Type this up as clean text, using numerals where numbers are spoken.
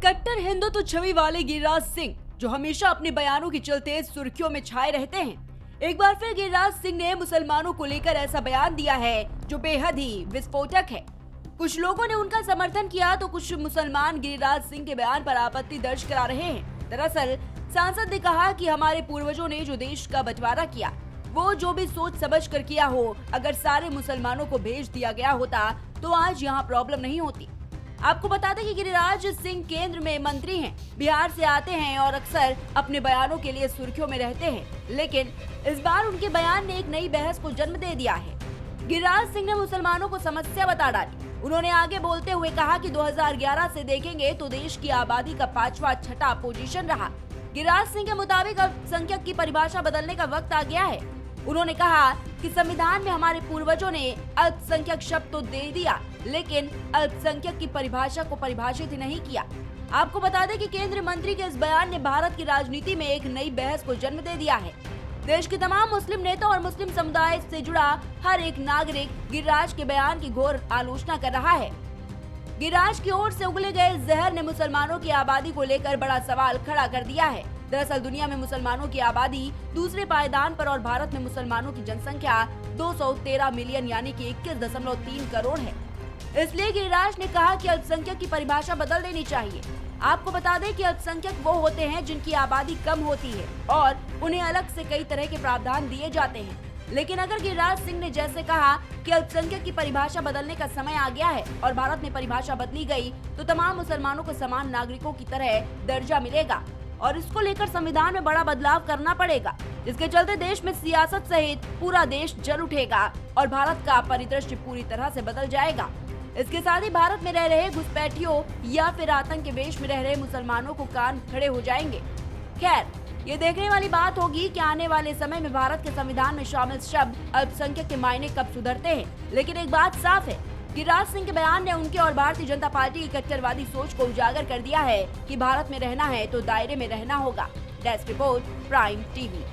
कट्टर हिंदुत्व छवि वाले गिरिराज सिंह जो हमेशा अपने बयानों के चलते सुर्खियों में छाए रहते हैं, एक बार फिर गिरिराज सिंह ने मुसलमानों को लेकर ऐसा बयान दिया है जो बेहद ही विस्फोटक है। कुछ लोगों ने उनका समर्थन किया तो कुछ मुसलमान गिरिराज सिंह के बयान पर आपत्ति दर्ज करा रहे हैं। दरअसल सांसद ने कहा कि हमारे पूर्वजों ने जो देश का बंटवारा किया वो जो भी सोच समझ कर किया हो, अगर सारे मुसलमानों को भेज दिया गया होता तो आज यहाँ प्रॉब्लम नहीं होती। आपको बता दें कि गिरिराज सिंह केंद्र में मंत्री हैं, बिहार से आते हैं और अक्सर अपने बयानों के लिए सुर्खियों में रहते हैं, लेकिन इस बार उनके बयान ने एक नई बहस को जन्म दे दिया है। गिरिराज सिंह ने मुसलमानों को समस्या बता डाली। उन्होंने आगे बोलते हुए कहा कि 2011 से देखेंगे तो देश की आबादी का 5वां छठा पोजीशन रहा। गिरिराज सिंह के मुताबिक अल्पसंख्यक की परिभाषा बदलने का वक्त आ गया है। उन्होंने कहा कि संविधान में हमारे पूर्वजों ने अल्पसंख्यक शब्द तो दे दिया, लेकिन अल्पसंख्यक की परिभाषा को परिभाषित ही नहीं किया। आपको बता दें कि केंद्रीय मंत्री के इस बयान ने भारत की राजनीति में एक नई बहस को जन्म दे दिया है। देश के तमाम मुस्लिम नेता और मुस्लिम समुदाय से जुड़ा हर एक नागरिक गिरिराज के बयान की घोर आलोचना कर रहा है। गिरिराज की ओर से उगले गए जहर ने मुसलमानों की आबादी को लेकर बड़ा सवाल खड़ा कर दिया है। दरअसल दुनिया में मुसलमानों की आबादी दूसरे पायदान पर और भारत में मुसलमानों की जनसंख्या 213 मिलियन यानी कि 21.3 करोड़ है। इसलिए गिरिराज ने कहा कि अल्पसंख्यक की परिभाषा बदल देनी चाहिए। आपको बता दें कि अल्पसंख्यक वो होते हैं जिनकी आबादी कम होती है और उन्हें अलग से कई तरह के प्रावधान दिए जाते हैं। लेकिन अगर गिरिराज सिंह ने जैसे कहा कि अल्पसंख्यक की परिभाषा बदलने का समय आ गया है और भारत में परिभाषा बदली गई तो तमाम मुसलमानों को समान नागरिकों की तरह दर्जा मिलेगा और इसको लेकर संविधान में बड़ा बदलाव करना पड़ेगा, जिसके चलते देश में सियासत सहित पूरा देश जल उठेगा और भारत का परिदृश्य पूरी तरह से बदल जाएगा। इसके साथ ही भारत में रह रहे घुसपैठियों या फिर आतंक के वेश में रह रहे मुसलमानों को कान खड़े हो जाएंगे। खैर, ये देखने वाली बात होगी कि आने वाले समय में भारत के संविधान में शामिल शब्द अल्पसंख्यक के मायने कब सुधरते हैं। लेकिन एक बात साफ है, गिरिराज सिंह के बयान ने उनके और भारतीय जनता पार्टी की कट्टरवादी सोच को उजागर कर दिया है कि भारत में रहना है तो दायरे में रहना होगा। Desk report, prime TV.